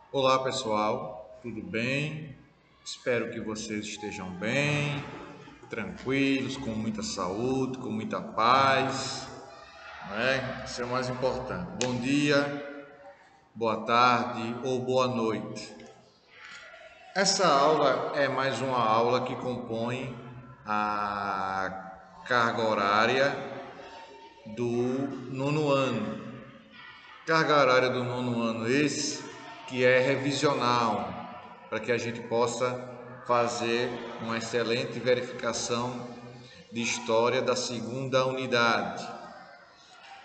Olá pessoal, tudo bem? Espero que vocês estejam bem, tranquilos, com muita saúde, com muita paz, não é? Isso é o mais importante. Bom dia, boa tarde ou boa noite. Essa aula é mais uma aula que compõe a carga horária do nono ano. Carga horária do nono ano esse que é revisional, para que a gente possa fazer uma excelente verificação de história da segunda unidade.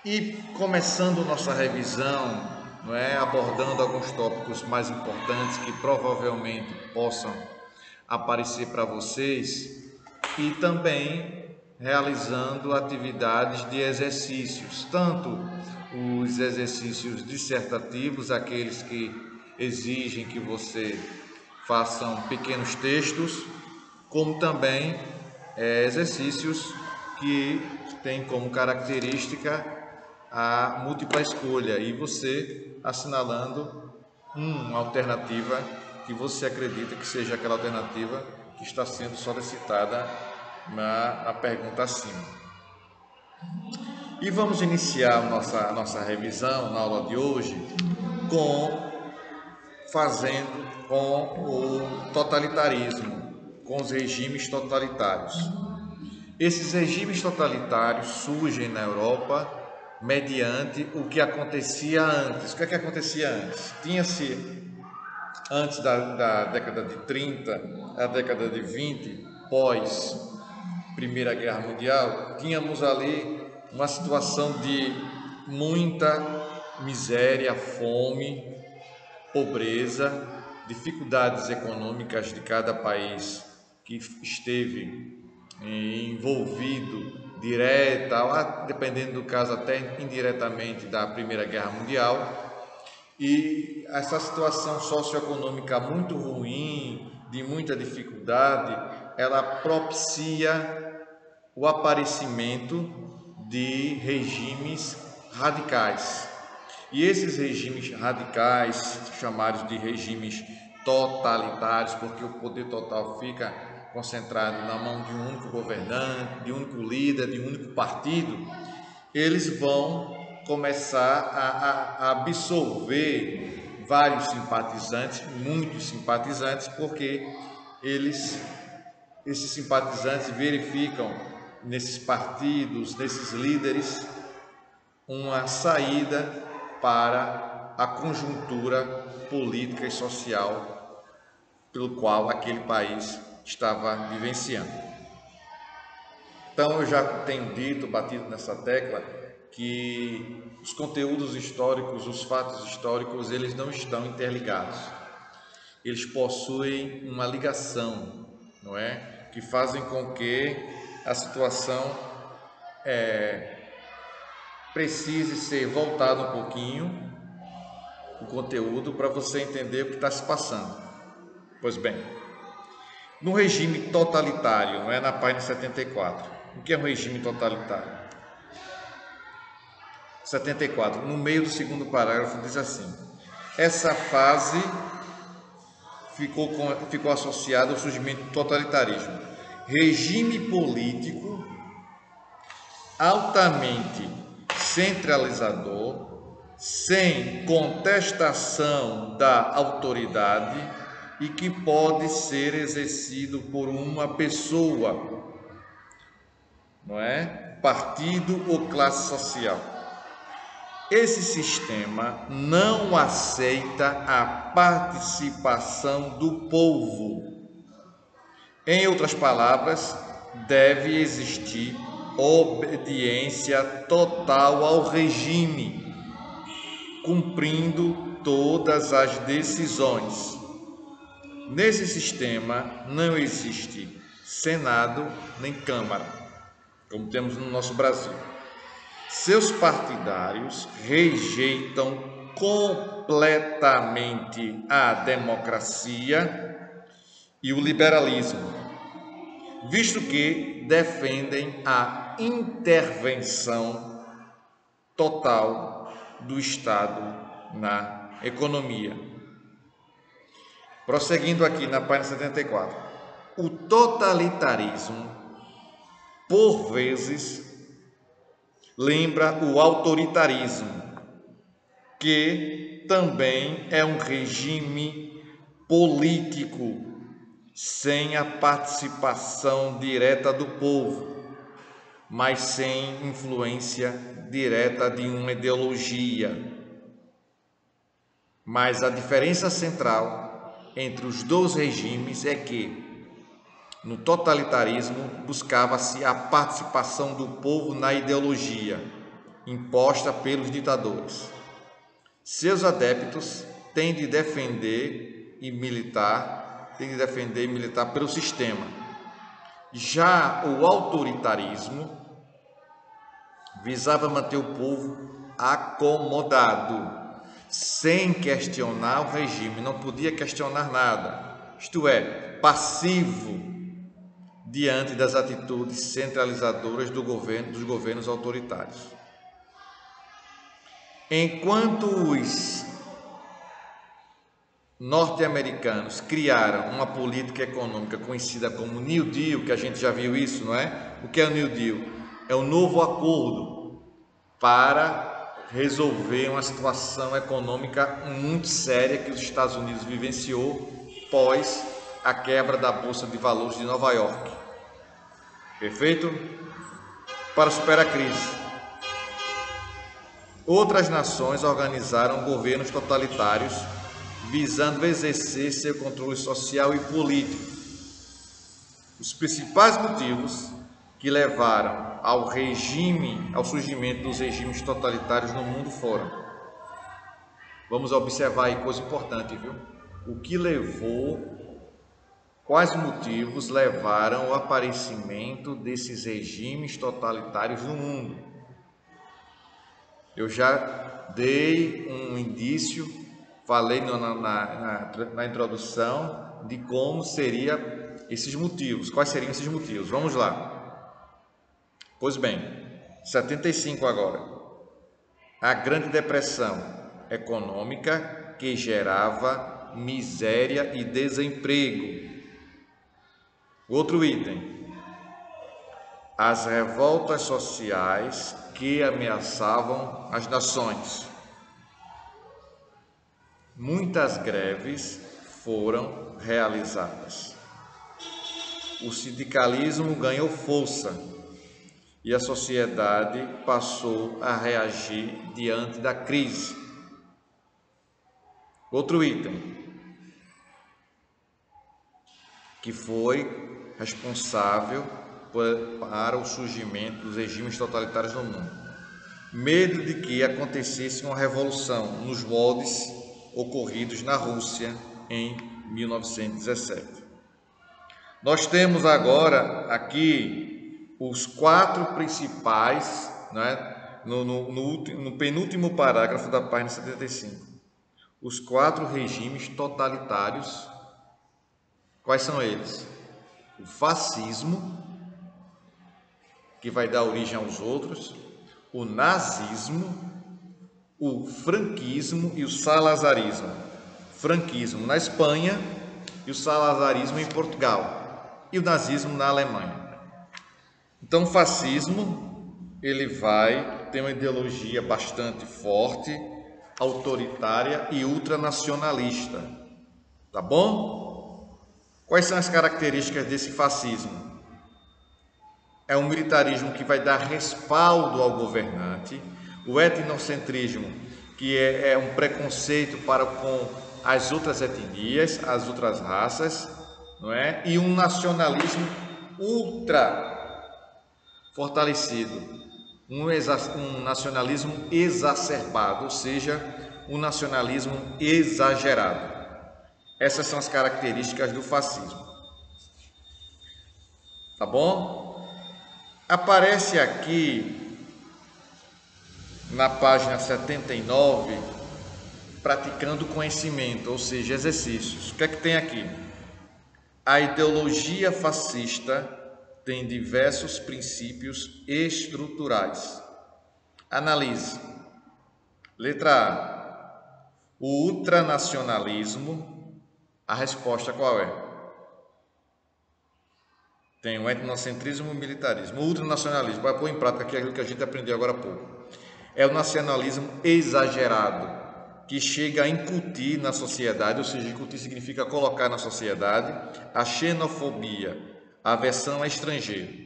E começando nossa revisão, não é, abordando alguns tópicos mais importantes que provavelmente possam aparecer para vocês e também realizando atividades de exercícios, tanto os exercícios dissertativos, aqueles que exigem que você façam pequenos textos, como também exercícios que têm como característica a múltipla escolha e você assinalando uma alternativa que você acredita que seja aquela alternativa que está sendo solicitada na pergunta acima. E vamos iniciar a nossa revisão na aula de hoje com fazendo com o totalitarismo, com os regimes totalitários. Esses regimes totalitários surgem na Europa mediante o que acontecia antes. O que é que acontecia antes? Tinha-se, antes da década de 30, a década de 20, pós Primeira Guerra Mundial, tínhamos ali uma situação de muita miséria, fome, pobreza, dificuldades econômicas de cada país que esteve envolvido direta, dependendo do caso até indiretamente da Primeira Guerra Mundial, e essa situação socioeconômica muito ruim, de muita dificuldade, ela propicia o aparecimento de regimes radicais. E esses regimes radicais, chamados de regimes totalitários, porque o poder total fica concentrado na mão de um único governante, de um único líder, de um único partido, eles vão começar a absorver vários simpatizantes, muitos simpatizantes, porque esses simpatizantes verificam nesses partidos, nesses líderes, uma saída para a conjuntura política e social pelo qual aquele país estava vivenciando. Então eu já tenho dito, batido nessa tecla, que os conteúdos históricos, os fatos históricos, eles não estão interligados. Eles possuem uma ligação, não é? Que fazem com que a situação precise ser voltado um pouquinho o conteúdo para você entender o que está se passando. Pois bem, no regime totalitário, não é, na página 74. O que é um regime totalitário? 74, no meio do segundo parágrafo, diz assim: essa fase ficou associada ao surgimento do totalitarismo, regime político altamente centralizador, sem contestação da autoridade e que pode ser exercido por uma pessoa, não é? Partido ou classe social. Esse sistema não aceita a participação do povo. Em outras palavras, deve existir obediência total ao regime, cumprindo todas as decisões. Nesse sistema não existe Senado nem Câmara, como temos no nosso Brasil. Seus partidários rejeitam completamente a democracia e o liberalismo, visto que defendem a intervenção total do Estado na economia. Prosseguindo aqui na página 74. O totalitarismo, por vezes, lembra o autoritarismo, que também é um regime político sem a participação direta do povo, mas sem influência direta de uma ideologia. Mas a diferença central entre os dois regimes é que no totalitarismo buscava-se a participação do povo na ideologia imposta pelos ditadores. Seus adeptos têm de defender e militar pelo sistema. Já o autoritarismo visava manter o povo acomodado, sem questionar o regime, não podia questionar nada, isto é, passivo diante das atitudes centralizadoras dos governos autoritários. Enquanto os norte-americanos criaram uma política econômica conhecida como New Deal, que a gente já viu isso, não é? O que é o New Deal? É um novo acordo para resolver uma situação econômica muito séria que os Estados Unidos vivenciou pós a quebra da Bolsa de Valores de Nova York. Perfeito? Para superar a crise. Outras nações organizaram governos totalitários visando exercer seu controle social e político. Os principais motivos que levaram ao surgimento dos regimes totalitários no mundo foram. Vamos observar aí coisa importante, viu? Quais motivos levaram ao aparecimento desses regimes totalitários no mundo? Eu já dei um indício, falei na introdução de como seriam esses motivos. Quais seriam esses motivos? Vamos lá. Pois bem, 75 agora. A Grande Depressão econômica que gerava miséria e desemprego. Outro item. As revoltas sociais que ameaçavam as nações. Muitas greves foram realizadas. O sindicalismo ganhou força e a sociedade passou a reagir diante da crise. Outro item que foi responsável para o surgimento dos regimes totalitários no mundo. Medo de que acontecesse uma revolução nos moldes ocorridos na Rússia em 1917. Nós temos agora aqui os 4 principais, né, no penúltimo parágrafo da página 75. Os 4 regimes totalitários. Quais são eles? O fascismo, que vai dar origem aos outros, o nazismo, o franquismo e o salazarismo. Franquismo na Espanha e o salazarismo em Portugal, e o nazismo na Alemanha. Então, o fascismo, ele vai ter uma ideologia bastante forte, autoritária e ultranacionalista. Tá bom? Quais são as características desse fascismo? É um militarismo que vai dar respaldo ao governante, o etnocentrismo, que é um preconceito para com as outras etnias, as outras raças, não é? E um nacionalismo ultra fortalecido, um nacionalismo exacerbado, ou seja, um nacionalismo exagerado. Essas são as características do fascismo. Tá bom? Aparece aqui na página 79, praticando conhecimento, ou seja, exercícios. O que é que tem aqui? A ideologia fascista tem diversos princípios estruturais. Analise. Letra A. O ultranacionalismo A resposta qual é? Tem o etnocentrismo e o militarismo. O ultranacionalismo, vai pôr em prática aquilo que a gente aprendeu agora há pouco. É o nacionalismo exagerado, que chega a incutir na sociedade, ou seja, incutir significa colocar na sociedade a xenofobia, a aversão a estrangeiro,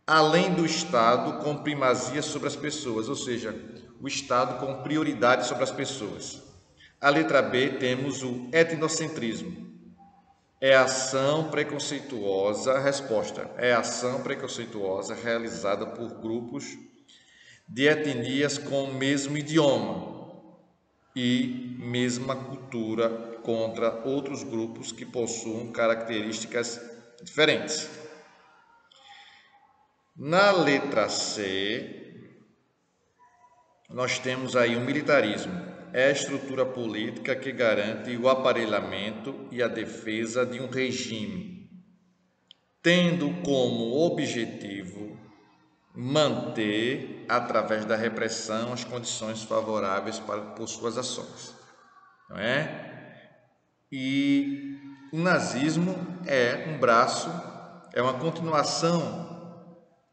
além do Estado com primazia sobre as pessoas, ou seja, o Estado com prioridade sobre as pessoas. A letra B temos o etnocentrismo. É ação preconceituosa, resposta, é ação preconceituosa realizada por grupos de etnias com o mesmo idioma e mesma cultura contra outros grupos que possuem características diferentes. Na letra C, nós temos aí o militarismo. É a estrutura política que garante o aparelhamento e a defesa de um regime, tendo como objetivo manter, através da repressão, as condições favoráveis por suas ações. Não é? E o nazismo é um braço, é uma continuação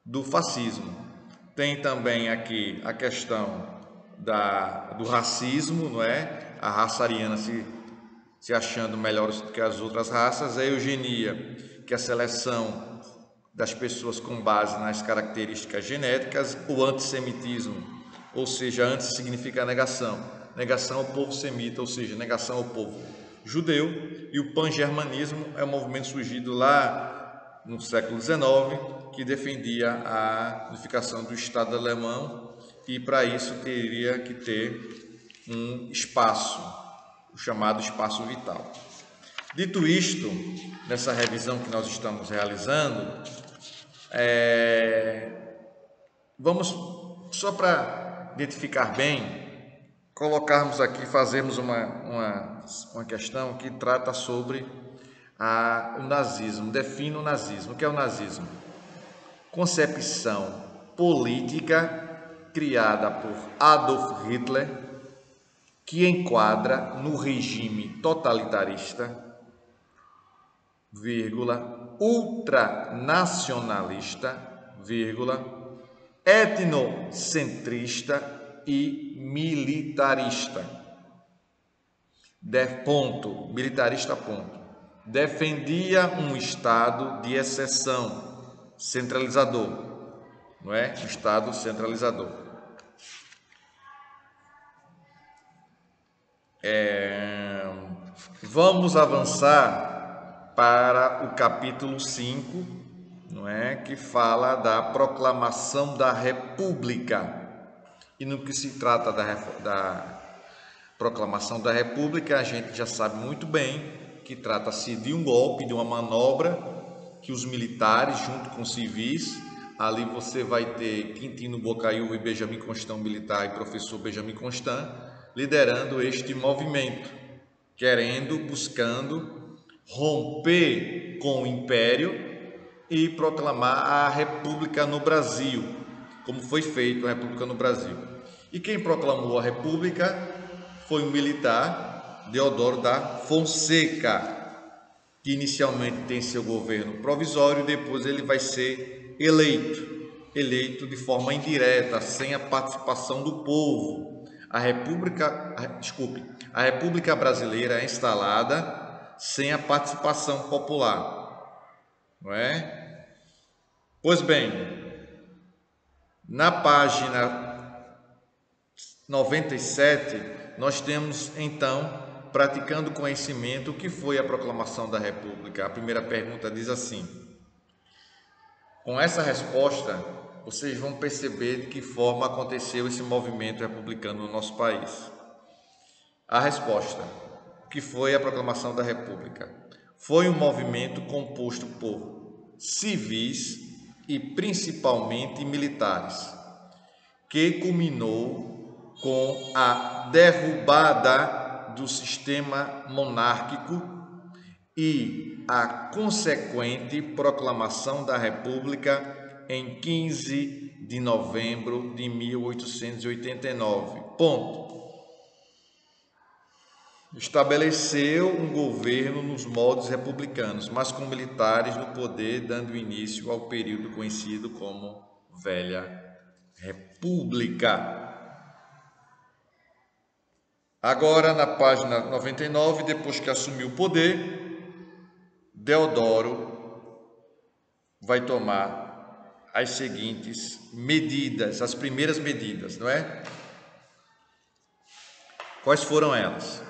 do fascismo. Tem também aqui a questão do racismo, não é? A raça ariana se achando melhores do que as outras raças, a eugenia, que é a seleção das pessoas com base nas características genéticas, o antissemitismo, ou seja, anti significa negação, negação ao povo semita, ou seja, negação ao povo judeu, e o pangermanismo é um movimento surgido lá no século XIX, que defendia a unificação do Estado alemão, e para isso teria que ter um espaço, o chamado espaço vital. Dito isto, nessa revisão que nós estamos realizando, vamos, só para identificar bem, colocarmos aqui, fazermos uma questão que trata sobre o nazismo, define o nazismo. O que é o nazismo? Concepção política criada por Adolf Hitler, que enquadra no regime totalitarista, ultranacionalista, etnocentrista e militarista. Militarista. Defendia um estado de exceção, centralizador, não é? Um estado centralizador. Vamos avançar para o capítulo 5, não é? Que fala da proclamação da República. E no que se trata da proclamação da República, a gente já sabe muito bem que trata-se de um golpe, de uma manobra que os militares, junto com os civis, ali você vai ter Quintino Bocaiúva e Benjamin Constant militar e professor Benjamin Constant, liderando este movimento, buscando romper com o Império e proclamar a República no Brasil, como foi feito a República no Brasil. E quem proclamou a República foi um militar, Deodoro da Fonseca, que inicialmente tem seu governo provisório, depois ele vai ser eleito de forma indireta, sem a participação do povo. A República Brasileira é instalada sem a participação popular, não é? Pois bem, na página 97, nós temos então, praticando conhecimento, o que foi a proclamação da República. A primeira pergunta diz assim: com essa resposta, vocês vão perceber de que forma aconteceu esse movimento republicano no nosso país. A resposta: o que foi a proclamação da República? Foi um movimento composto por civis e principalmente militares, que culminou com a derrubada do sistema monárquico e a consequente proclamação da República em 15 de novembro de 1889. Ponto. estabeleceu um governo nos moldes republicanos, mas com militares no poder, dando início ao período conhecido como Velha República. Agora, na página 99, depois que assumiu o poder, Deodoro vai tomar as seguintes medidas, as primeiras medidas, não é? Quais foram elas?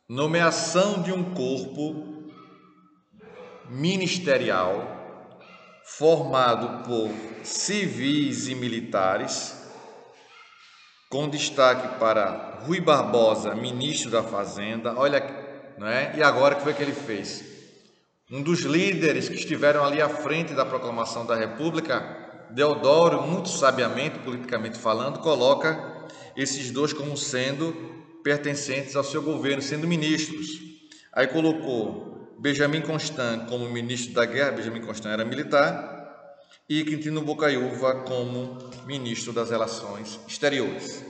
Nomeação de um corpo ministerial formado por civis e militares, com destaque para Rui Barbosa, ministro da Fazenda. Olha, não é? E agora o que foi que ele fez? Um dos líderes que estiveram ali à frente da proclamação da República, Deodoro, muito sabiamente, politicamente falando, coloca esses dois como sendo pertencentes ao seu governo, sendo ministros. Aí colocou Benjamin Constant como ministro da Guerra, Benjamin Constant era militar, e Quintino Bocaiúva como ministro das Relações Exteriores.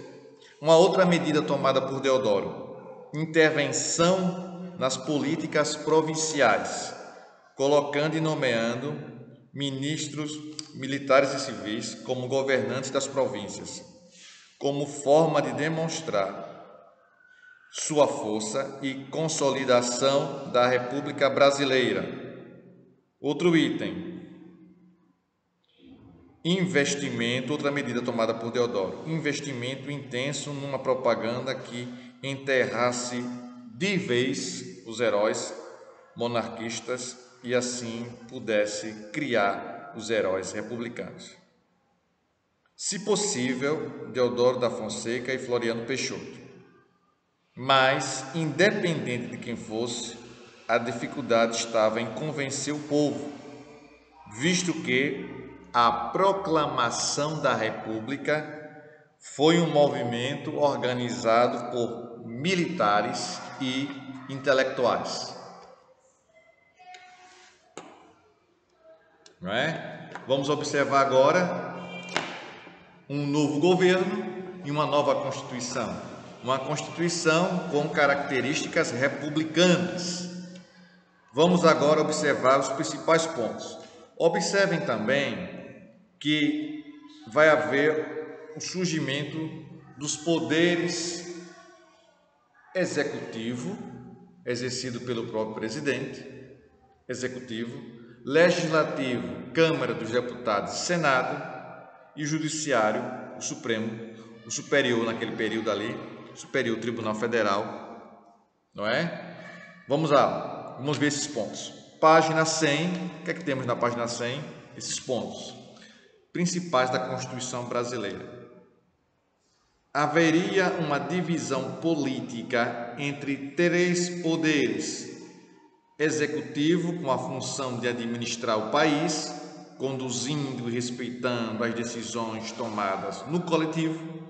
Uma outra medida tomada por Deodoro: intervenção nas políticas provinciais, colocando e nomeando ministros militares e civis como governantes das províncias, como forma de demonstrar sua força e consolidação da República Brasileira. Outro item: investimento, outra medida tomada por Deodoro, investimento intenso numa propaganda que enterrasse de vez os heróis monarquistas e assim pudesse criar os heróis republicanos. Se possível, Deodoro da Fonseca e Floriano Peixoto. Mas, independente de quem fosse, a dificuldade estava em convencer o povo, visto que a proclamação da República foi um movimento organizado por militares e intelectuais. Não é? Vamos observar agora um novo governo e uma nova Constituição. Uma Constituição com características republicanas. Vamos agora observar os principais pontos. Observem também que vai haver o surgimento dos poderes executivo, exercido pelo próprio presidente, executivo, legislativo, Câmara dos Deputados, Senado, e o judiciário, o Supremo, o superior naquele período ali, Superior Tribunal Federal, não é? Vamos lá, vamos ver esses pontos. Página 100, o que é que temos na página 100? Esses pontos principais da Constituição brasileira. Haveria uma divisão política entre três poderes: executivo, com a função de administrar o país, conduzindo e respeitando as decisões tomadas no coletivo;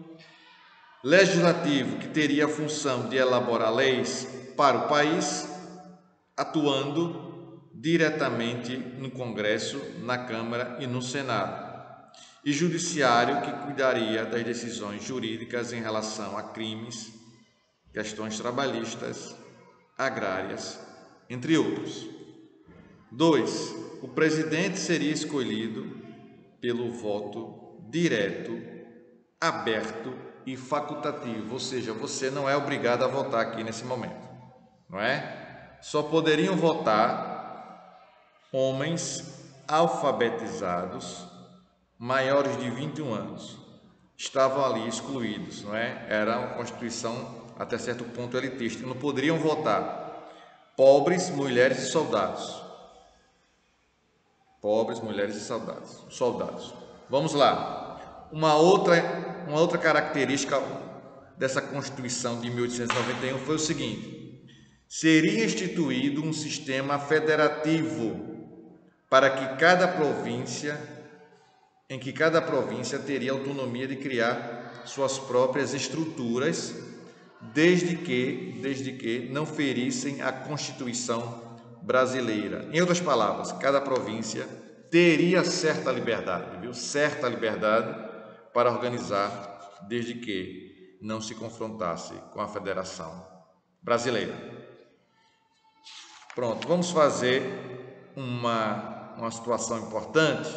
legislativo, que teria a função de elaborar leis para o país, atuando diretamente no Congresso, na Câmara e no Senado; e judiciário, que cuidaria das decisões jurídicas em relação a crimes, questões trabalhistas, agrárias, entre outros. 2. O presidente seria escolhido pelo voto direto, aberto e facultativo, ou seja, você não é obrigado a votar aqui nesse momento, não é? Só poderiam votar homens alfabetizados maiores de 21 anos. Estavam ali excluídos, não é? Era uma Constituição até certo ponto elitista. Não poderiam votar pobres, mulheres e soldados. Pobres, mulheres e soldados. Vamos lá. Uma outra característica dessa Constituição de 1891 foi o seguinte: seria instituído um sistema federativo para que cada província teria autonomia de criar suas próprias estruturas, desde que não ferissem a Constituição brasileira. Em outras palavras, cada província teria certa liberdade para organizar, desde que não se confrontasse com a Federação Brasileira. Pronto, vamos fazer uma situação importante,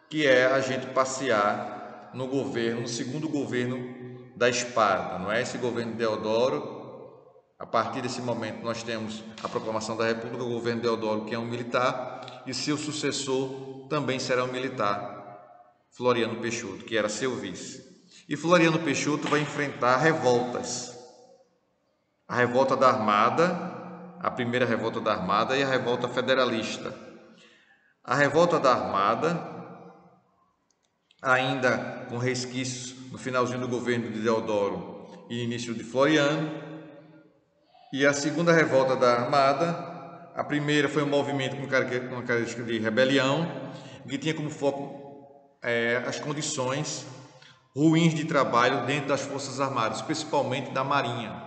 que é a gente passear no governo, no segundo governo da espada, não é? Esse governo de Deodoro. A partir desse momento nós temos a proclamação da República, o governo Deodoro, que é um militar, e seu sucessor também será um militar, Floriano Peixoto, que era seu vice. E Floriano Peixoto vai enfrentar revoltas. A revolta da Armada, a primeira revolta da Armada e a revolta federalista. A revolta da Armada, ainda com resquícios no finalzinho do governo de Deodoro e início de Floriano. E a segunda revolta da Armada, a primeira foi um movimento com característica de rebelião, que tinha como foco as condições ruins de trabalho dentro das Forças Armadas, principalmente da Marinha.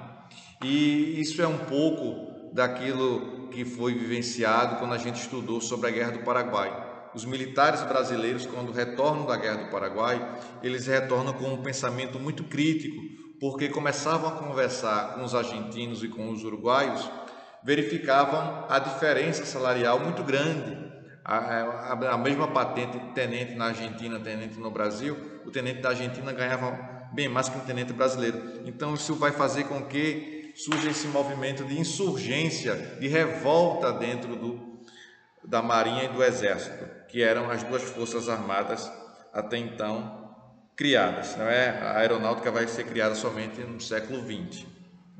E isso é um pouco daquilo que foi vivenciado quando a gente estudou sobre a Guerra do Paraguai. Os militares brasileiros, quando retornam da Guerra do Paraguai, eles retornam com um pensamento muito crítico, porque começavam a conversar com os argentinos e com os uruguaios, verificavam a diferença salarial muito grande. A mesma patente de tenente na Argentina, tenente no Brasil, o tenente da Argentina ganhava bem mais que um tenente brasileiro. Então isso vai fazer com que surja esse movimento de insurgência, de revolta dentro da Marinha e do Exército, que eram as duas forças armadas até então criadas, não é? A aeronáutica vai ser criada somente no século XX,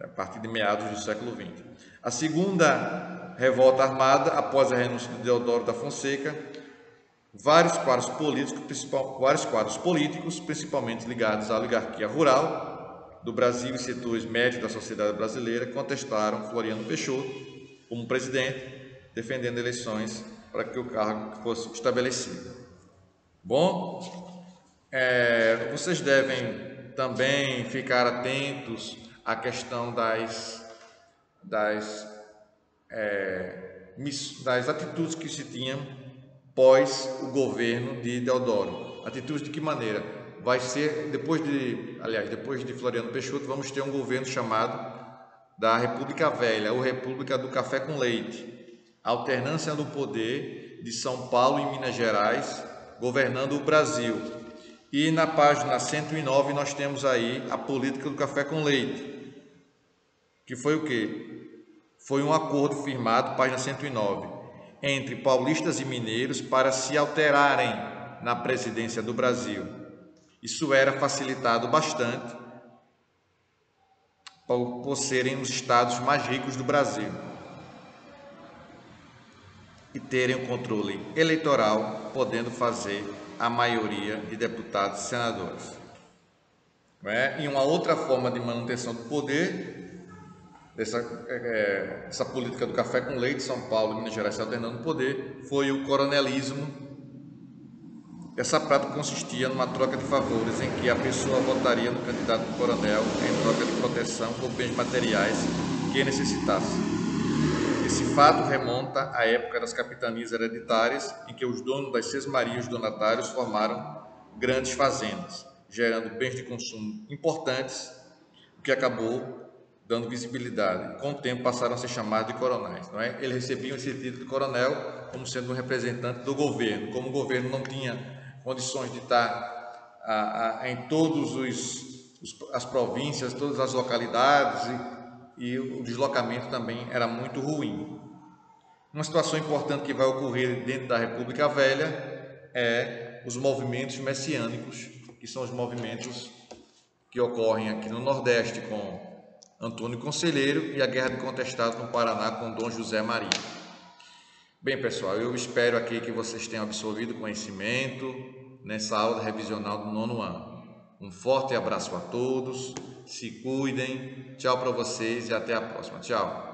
a partir de meados do século XX. A segunda revolta armada, após a renúncia de Deodoro da Fonseca, vários quadros políticos, principalmente ligados à oligarquia rural do Brasil e setores médios da sociedade brasileira, contestaram Floriano Peixoto como presidente, defendendo eleições para que o cargo fosse estabelecido. Bom, vocês devem também ficar atentos à questão das atitudes que se tinham pós o governo de Deodoro. Atitudes de que maneira? Vai ser, depois de Floriano Peixoto, vamos ter um governo chamado da República Velha, ou República do Café com Leite. A alternância do poder de São Paulo e Minas Gerais governando o Brasil. E na página 109 nós temos aí a política do café com leite, que foi o quê? Foi um acordo firmado, página 109, entre paulistas e mineiros para se alterarem na presidência do Brasil. Isso era facilitado bastante por serem os estados mais ricos do Brasil e terem o controle eleitoral, podendo fazer a maioria de deputados e senadores. E uma outra forma de manutenção do poder, essa política do café com leite, São Paulo e Minas Gerais se alternando o poder, foi o coronelismo. Essa prática consistia numa troca de favores em que a pessoa votaria no candidato do coronel em troca de proteção ou bens materiais que necessitasse. Esse fato remonta à época das capitanias hereditárias, em que os donos das sesmarias donatários formaram grandes fazendas, gerando bens de consumo importantes, o que acabou dando visibilidade. Com o tempo passaram a ser chamados de coronais, não é? Eles recebiam esse título de coronel como sendo um representante do governo. Como o governo não tinha condições de estar em todas as províncias, todas as localidades, e o deslocamento também era muito ruim. Uma situação importante que vai ocorrer dentro da República Velha é os movimentos messiânicos, que são os movimentos que ocorrem aqui no Nordeste com Antônio Conselheiro e a Guerra de Contestado no Paraná com Dom José Maria. Bem, pessoal, eu espero aqui que vocês tenham absorvido conhecimento nessa aula revisional do 9º ano. Um forte abraço a todos, se cuidem, tchau para vocês e até a próxima. Tchau.